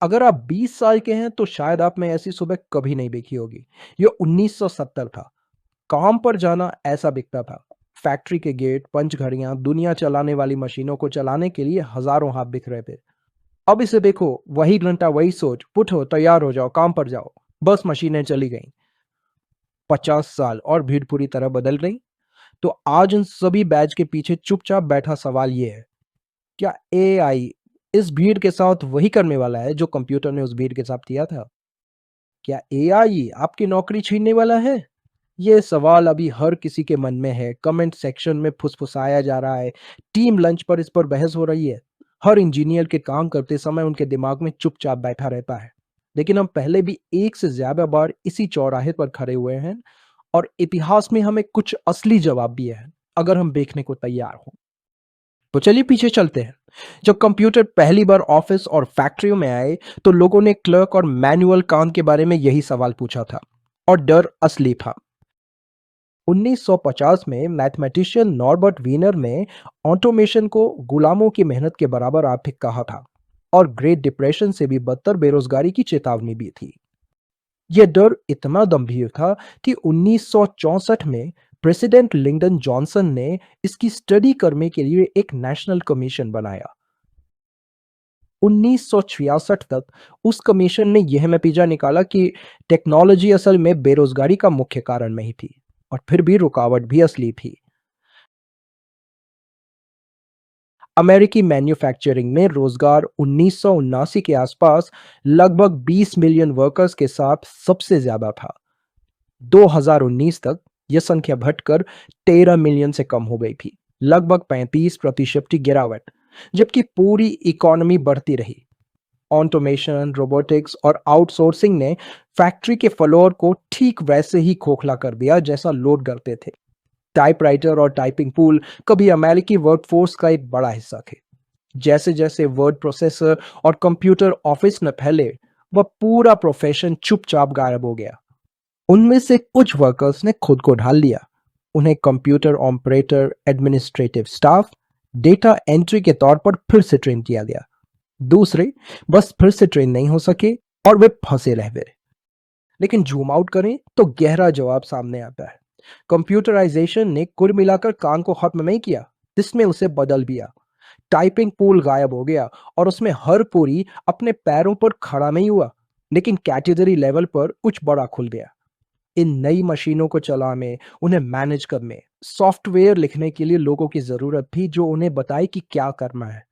अगर आप 20 साल के हैं तो शायद आप में ऐसी सुबह कभी नहीं देखी होगी। ये 1970 था। काम पर जाना ऐसा दिखता था। फैक्ट्री के गेट, पंच घड़ियां, दुनिया चलाने वाली मशीनों को चलाने के लिए हजारों हाथ दिख रहे थे। अब इसे देखो, वही घंटा, वही सोच, उठो, तैयार हो जाओ, काम पर जाओ। बस मशीनें चली गईं। 50 साल और भीड़ पूरी तरह बदल गई। तो आज उन सभी बैच के पीछे चुपचाप बैठा सवाल ये है, क्या एआई इस भीड़ के साथ वही करने वाला है जो कंप्यूटर ने उस भीड़ के साथ किया था? क्या एआई आपकी नौकरी छीनने वाला है? ये सवाल अभी हर किसी के मन में है। कमेंट सेक्शन में फुसफुसाया जा रहा है। टीम लंच पर इस पर बहस हो रही है। हर इंजीनियर के काम करते समय उनके दिमाग में चुपचाप बैठा रहता है। लेकिन हम पहले भी एक से ज्यादा बार इसी चौराहे पर खड़े हुए हैं और इतिहास में हमें कुछ असली जवाब भी है, अगर हम देखने को तैयार हों। तो चलिए पीछे चलते हैं। जब कंप्यूटर पहली बार ऑफिस और फैक्ट्रियों में आए तो लोगों ने क्लर्क और मैनुअल काम के बारे में यही सवाल पूछा था, और डर असली था। 1950 में मैथमेटिशियन नॉर्बर्ट वीनर ने ऑटोमेशन को गुलामों की मेहनत के बराबर आर्थिक कहा था, और ग्रेट डिप्रेशन से भी बदतर बेरोजगारी की चेतावनी भी थी। यह डर इतना गंभीर था कि 1964 में प्रेसिडेंट लिंडन जॉनसन ने इसकी स्टडी करने के लिए एक नेशनल कमीशन बनाया। 1966 तक उस कमीशन ने यह नतीजा निकाला कि टेक्नोलॉजी असल में बेरोजगारी का मुख्य कारण नहीं थी, और फिर भी रुकावट भी असली थी। अमेरिकी मैन्युफैक्चरिंग में रोजगार 1979 के आसपास लगभग 20 मिलियन वर्कर्स के साथ सबसे ज्यादा था। 2019 तक यह संख्या घटकर 13 मिलियन से कम हो गई थी, लगभग 35% की गिरावट। जबकि पूरी इकोनॉमी बढ़ती रही। ऑटोमेशन, रोबोटिक्स और आउटसोर्सिंग ने फैक्ट्री के फ्लोर को ठीक वैसे ही खोखला कर दिया जैसा लोग करते थे। टाइपराइटर और टाइपिंग पूल कभी अमेरिकी वर्कफोर्स का एक बड़ा हिस्सा थे। जैसे जैसे वर्ड प्रोसेसर और कंप्यूटर ऑफिस में फैले, वह पूरा प्रोफेशन चुपचाप गायब हो गया। उनमें से कुछ वर्कर्स ने खुद को ढाल लिया। उन्हें computer operator, administrative staff, data entry के तौर पर फिर से ट्रेन किया गया। दूसरे बस फिर से ट्रेन नहीं हो सके और वे फंसे रह गए। लेकिन जूम आउट करें तो गहरा जवाब सामने आता है। कंप्यूटराइजेशन ने कुल मिलाकर काम को खत्म नहीं किया, इसमें उसे बदल दिया। टाइपिंग पूल गायब हो गया और उसमें हर पूरी अपने पैरों पर खड़ा नहीं हुआ, लेकिन कैटेगरी लेवल पर कुछ बड़ा खुल गया। इन नई मशीनों को चलाने, उन्हें मैनेज करने, सॉफ्टवेयर लिखने के लिए लोगों की जरूरत थी जो उन्हें बताए कि क्या करना है।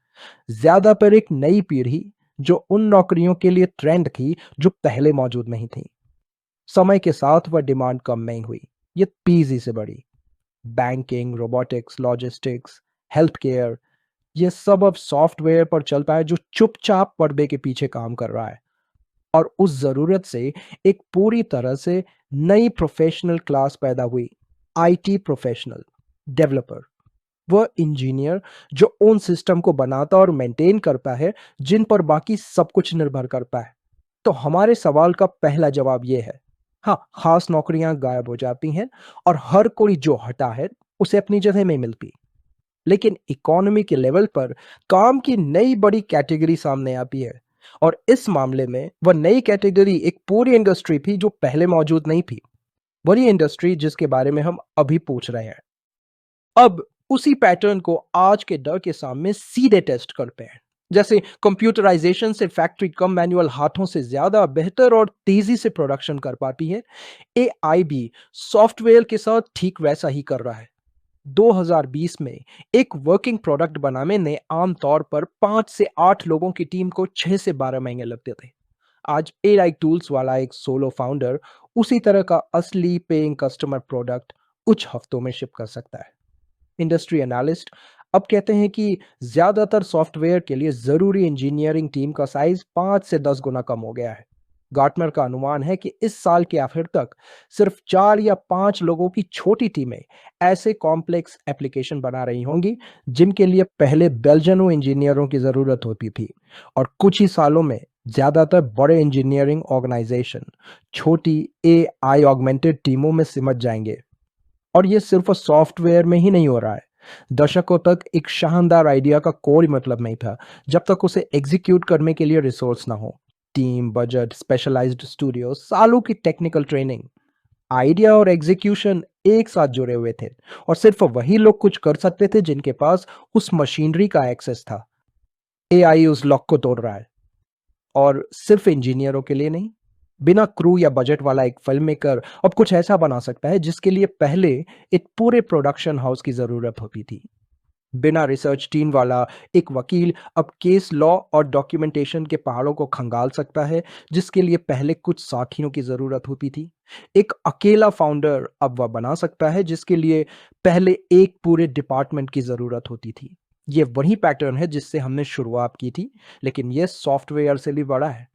ज्यादातर एक नई पीढ़ी जो उन नौकरियों के लिए ट्रेंड थी जो पहले मौजूद नहीं थी। समय के साथ वह डिमांड कम नहीं हुई, ये तेजी से बढ़ी। Banking, robotics, logistics, health care, ये सब अब सॉफ्टवेयर पर चलता है जो चुपचाप पर्दे के पीछे काम कर रहा है। और उस जरूरत से एक पूरी तरह से नई प्रोफेशनल क्लास पैदा हुई, आईटी प्रोफेशनल, डेवलपर। वह इंजीनियर जो उन सिस्टम को बनाता और मेंटेन करता है जिन पर बाकी सब कुछ निर्भर करता है। तो हमारे सवाल का पहला जवाब यह है, हाँ, खास नौकरियां गायब हो जाती हैं और हर कोई जो हटा है उसे अपनी जगह में मिलती। लेकिन इकोनॉमी के लेवल पर काम की नई बड़ी कैटेगरी सामने आती है, और इस मामले में वह नई कैटेगरी एक पूरी इंडस्ट्री थी जो पहले मौजूद नहीं थी। वही इंडस्ट्री जिसके बारे में हम अभी पूछ रहे हैं। अब उसी पैटर्न को आज के डर के सामने सीधे टेस्ट करते हैं। जैसे कंप्यूटराइजेशन से फैक्ट्री कम मैनुअल हाथों से ज्यादा बेहतर और तेजी से प्रोडक्शन कर पाती है, एआई भी सॉफ्टवेयर के साथ ठीक वैसा ही कर रहा है। 2020 में एक वर्किंग प्रोडक्ट बनाने में आमतौर पर 5 से 8 लोगों की टीम को 6 से 12 महीने लगते थे। आज एआई टूल्स वाला एक सोलो फाउंडर उसी तरह का असली पेइंग कस्टमर प्रोडक्ट कुछ हफ्तों में शिप कर सकता है। इंडस्ट्री एनालिस्ट अब कहते हैं कि ज्यादातर सॉफ्टवेयर के लिए जरूरी इंजीनियरिंग टीम का साइज 5 से 10 गुना कम हो गया है। गार्टनर का अनुमान है कि इस साल के आखिर तक सिर्फ 4 या 5 लोगों की छोटी टीमें ऐसे कॉम्प्लेक्स एप्लीकेशन बना रही होंगी जिनके लिए पहले दर्जनों इंजीनियरों की जरूरत होती थी। और कुछ ही सालों में ज्यादातर बड़े इंजीनियरिंग ऑर्गेनाइजेशन छोटी एआई ऑगमेंटेड टीमों में सिमट जाएंगे। और ये सिर्फ सॉफ्टवेयर में ही नहीं हो रहा है। दशकों तक एक शानदार आइडिया का कोई मतलब नहीं था जब तक उसे एग्जीक्यूट करने के लिए रिसोर्स ना हो। टीम, बजट, स्पेशलाइज्ड स्टूडियो, सालों की टेक्निकल ट्रेनिंग, आइडिया और एग्जीक्यूशन एक साथ जुड़े हुए थे। और सिर्फ वही लोग कुछ कर सकते थे जिनके पास उस मशीनरी का एक्सेस था। एआई उस लॉक को तोड़ रहा है, और सिर्फ इंजीनियरों के लिए नहीं, बिना क्रू या बजट वाला एक फिल्म मेकर अब कुछ ऐसा बना सकता है जिसके लिए पहले एक पूरे प्रोडक्शन हाउस की जरूरत होती थी। बिना रिसर्च टीम वाला एक वकील अब केस लॉ और डॉक्यूमेंटेशन के पहाड़ों को खंगाल सकता है जिसके लिए पहले कुछ साथियों की जरूरत होती थी। एक अकेला फाउंडर अब वह बना सकता है जिसके लिए पहले एक पूरे डिपार्टमेंट की जरूरत होती थी। ये वही पैटर्न है जिससे हमने शुरुआत की थी, लेकिन यह सॉफ्टवेयर से भी बड़ा है।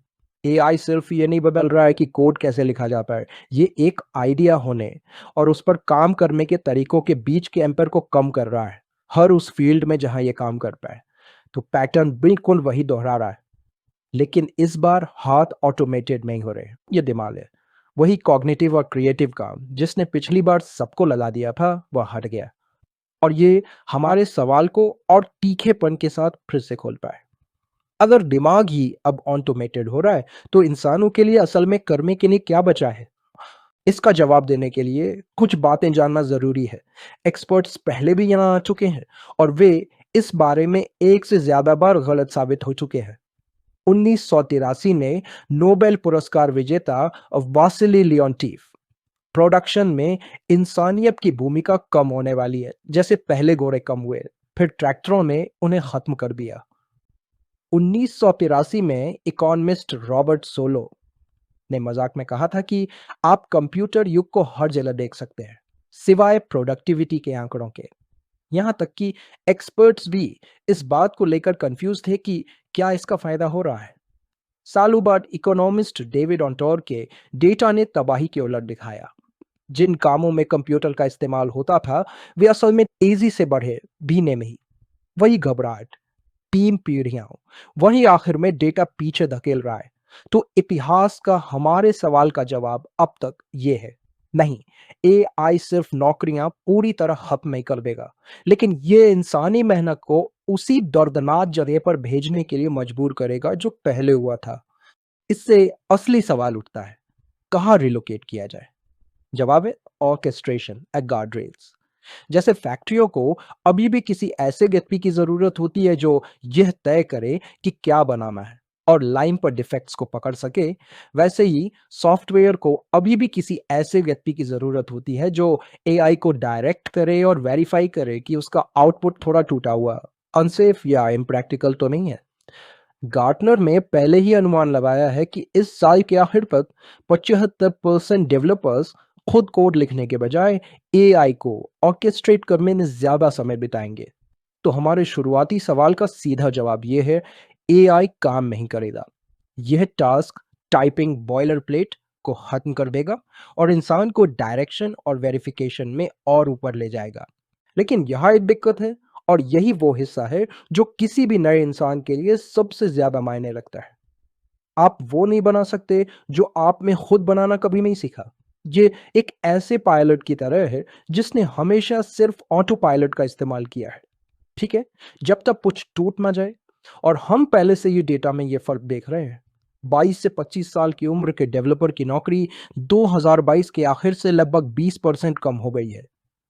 एआई सिर्फ ये नहीं बदल रहा है कि कोड कैसे लिखा जाता है, ये एक आइडिया होने और उस पर काम करने के तरीकों के बीच के अंतर को कम कर रहा है, हर उस फील्ड में जहां ये काम करता है। तो पैटर्न बिल्कुल वही दोहरा रहा है, लेकिन इस बार हाथ ऑटोमेटेड नहीं हो रहे, ये दिमाग है। वही कॉग्निटिव और क्रिएटिव काम जिसने पिछली बार सबको लगा दिया था वह हट गया, और ये हमारे सवाल को और तीखेपन के साथ फिर से खोल पाए। अगर दिमाग ही अब ऑटोमेटेड हो रहा है, तो इंसानों के लिए असल में करने के लिए क्या बचा है? इसका जवाब देने के लिए कुछ बातें जानना जरूरी है। एक्सपर्ट्स पहले भी यहाँ आ चुके हैं, और वे इस बारे में एक से ज्यादा बार गलत साबित हो चुके हैं। 1983 में नोबेल पुरस्कार विजेता वासिली लियोन्टिफ, प्रोडक्शन में इंसानियत की भूमिका कम होने वाली है, जैसे पहले घोड़े कम हुए, फिर ट्रैक्टरों ने उन्हें खत्म कर दिया। 1983 में इकोनॉमिस्ट रॉबर्ट सोलो ने मजाक में कहा था कि आप कंप्यूटर युग को हर जगह देख सकते हैं, सिवाय प्रोडक्टिविटी के आंकड़ों के। यहां तक कि एक्सपर्ट्स भी इस बात को लेकर कंफ्यूज थे कि क्या इसका फायदा हो रहा है। सालों बाद इकोनॉमिस्ट डेविड ऑन्टोर के डेटा ने तबाही के उलट दिखाया। जिन कामों में कंप्यूटर का इस्तेमाल होता था वे असल में तेजी से बढ़े बीने में ही। वही घबराहट, 3 पीढ़ियां, वही आखिर में डेटा पीछे धकेल रहा है। तो इतिहास का हमारे सवाल का जवाब अब तक ये है, नहीं, एआई सिर्फ नौकरियां पूरी तरह खत्म नहीं कर देगा, लेकिन ये इंसानी मेहनत को उसी दर्दनाक जगह पर भेजने के लिए मजबूर करेगा जो पहले हुआ था। इससे असली सवाल उठता है, कहाँ रिलोकेट किया जाए? जवाब है ऑर्केस्ट्रेशन एट गार्ड रेल्स। जैसे फैक्ट्रियों को अभी भी किसी ऐसे व्यक्ति की जरूरत होती है जो यह तय करे कि क्या बनाना है और लाइन पर डिफेक्ट्स को पकड़ सके, वैसे ही सॉफ्टवेयर को अभी भी किसी ऐसे व्यक्ति की जरूरत होती है जो एआई को डायरेक्ट करे और वेरीफाई करे कि उसका आउटपुट थोड़ा टूटा हुआ, अनसेफ या इम्प्रैक्टिकल तो नहीं है। गार्टनर में पहले ही अनुमान लगाया है कि इस साल के आखिर तक 75% डेवलपर्स खुद कोड लिखने के बजाय एआई को ऑर्केस्ट्रेट करने में ज्यादा समय बिताएंगे। तो हमारे शुरुआती सवाल का सीधा जवाब यह है, एआई काम नहीं करेगा। यह टास्क टाइपिंग बॉयलर प्लेट को खत्म कर देगा और इंसान को डायरेक्शन और वेरिफिकेशन में और ऊपर ले जाएगा। लेकिन यहाँ एक दिक्कत है, और यही वो हिस्सा है जो किसी भी नए इंसान के लिए सबसे ज्यादा मायने रखता है। आप वो नहीं बना सकते जो आप में खुद बनाना कभी नहीं सीखा। ये एक ऐसे पायलट की तरह है जिसने हमेशा सिर्फ ऑटो पायलट का इस्तेमाल किया है, ठीक है, जब तक कुछ टूट ना जाए। और हम पहले से ही डेटा में ये फर्क देख रहे हैं। 22 से 25 साल की उम्र के डेवलपर की नौकरी 2022 के आखिर से लगभग 20% कम हो गई है,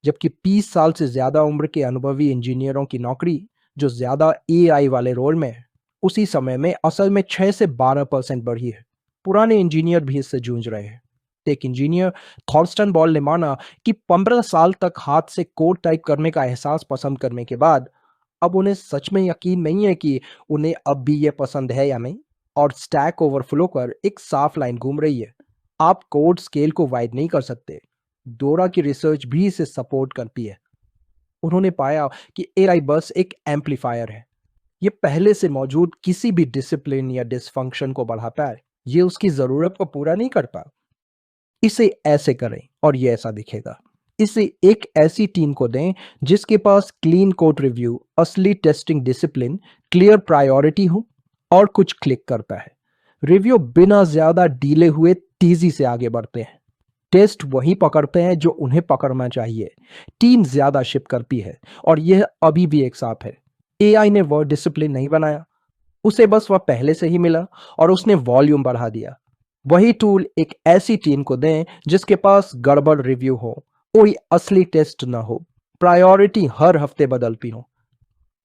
जबकि 30 साल से ज्यादा उम्र के अनुभवी इंजीनियरों की नौकरी, जो ज्यादा एआई वाले रोल में है, उसी समय में असल में 6 से 12% बढ़ी है। पुराने इंजीनियर भी इससे जूझ रहे हैं। टेक इंजीनियर थॉर्स्टन बॉल ने माना कि 15 साल तक हाथ से कोड टाइप करने का एहसास पसंद करने के बाद अब उन्हें सच में यकीन नहीं है कि उन्हें अब भी यह पसंद है या नहीं। और स्टैक ओवरफ्लो पर एक साफ लाइन घूम रही है, आप कोड स्केल को वाइड नहीं कर सकते। डोरा की रिसर्च भी इसे सपोर्ट करती है। उन्होंने पाया कि एआई बस एक एम्पलीफायर है, ये पहले से मौजूद किसी भी डिसिप्लिन या डिसफंक्शन को बढ़ाता है, ये उसकी जरूरत को पूरा नहीं करता। इसे ऐसे करें और ये ऐसा दिखेगा। इसे एक ऐसी टीम को दें जिसके पास क्लीन कोड रिव्यू, असली टेस्टिंग डिसिप्लिन, क्लियर प्रायोरिटी हो और कुछ क्लिक करता है। रिव्यू बिना ज्यादा डीले हुए तेजी से आगे बढ़ते हैं। टेस्ट वही पकड़ते हैं जो उन्हें पकड़ना चाहिए। टीम ज्यादा शिप करती है, और यह अभी भी एक साफ है, एआई ने वो डिसिप्लिन नहीं बनाया, उसे बस वह पहले से ही मिला और उसने वॉल्यूम बढ़ा दिया। वही टूल एक ऐसी टीम को दें जिसके पास गड़बड़ रिव्यू हो, कोई असली टेस्ट ना हो, प्रायोरिटी हर हफ्ते बदलती हो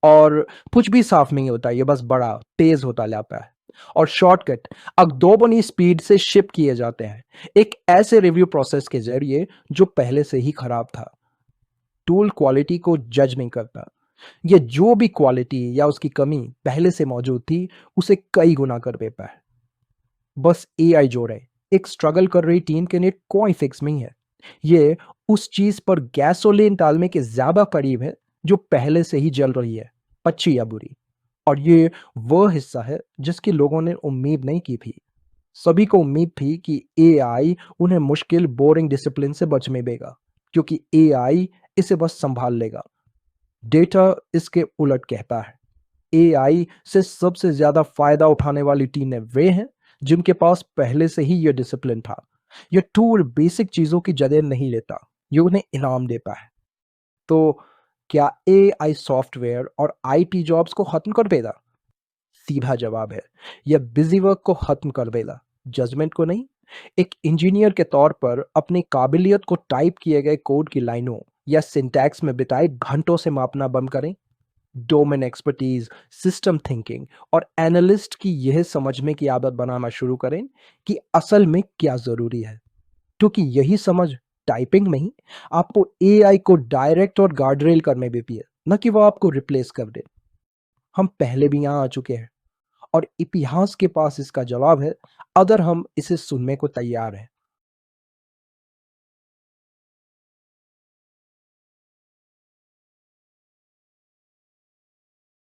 और कुछ भी साफ नहीं होता, ये बस बड़ा तेज होता जाता है और शॉर्टकट अब दोगुनी स्पीड से शिप किए जाते हैं एक ऐसे रिव्यू प्रोसेस के जरिए जो पहले से ही खराब था। टूल क्वालिटी को जज नहीं करता, ये जो भी क्वालिटी या उसकी कमी पहले से मौजूद थी उसे कई गुना कर देता है। बस एआई जोड़े एक स्ट्रगल कर रही टीम के लिए कोई फिक्स नहीं है। ये उस चीज पर गैसोलीन डालने के ज्यादा करीब है जो पहले से ही जल रही है, अच्छी या बुरी। और ये वह हिस्सा है जिसकी लोगों ने उम्मीद नहीं की थी। सभी को उम्मीद थी कि एआई उन्हें मुश्किल बोरिंग डिसिप्लिन से बचने देगा, क्योंकि एआई इसे बस संभाल लेगा। डेटा इसके उलट कहता है, एआई से सबसे ज्यादा फायदा उठाने वाली टीमें वे हैं जिनके पास पहले से ही यह डिसिप्लिन था। यह टूल बेसिक चीजों की जगह नहीं लेता, ये उन्हें इनाम देता है। तो क्या एआई सॉफ्टवेयर और आईटी जॉब्स को खत्म कर देगा? सीधा जवाब है, यह बिजी वर्क को खत्म कर देगा, जजमेंट को नहीं। एक इंजीनियर के तौर पर अपनी काबिलियत को टाइप किए गए कोड की लाइनों या सिंटैक्स में बिताए घंटों से मापना बंद करें। डोमेन एक्सपर्टीज, सिस्टम थिंकिंग और एनालिस्ट की यह समझने की आदत बनाना शुरू करें कि असल में क्या जरूरी है, क्योंकि यही समझ टाइपिंग में ही आपको एआई को डायरेक्ट और गार्डरेल करने देती है, न कि वो आपको रिप्लेस कर दे। हम पहले भी यहां आ चुके हैं और इतिहास के पास इसका जवाब है, अगर हम इसे सुनने को तैयार हैं।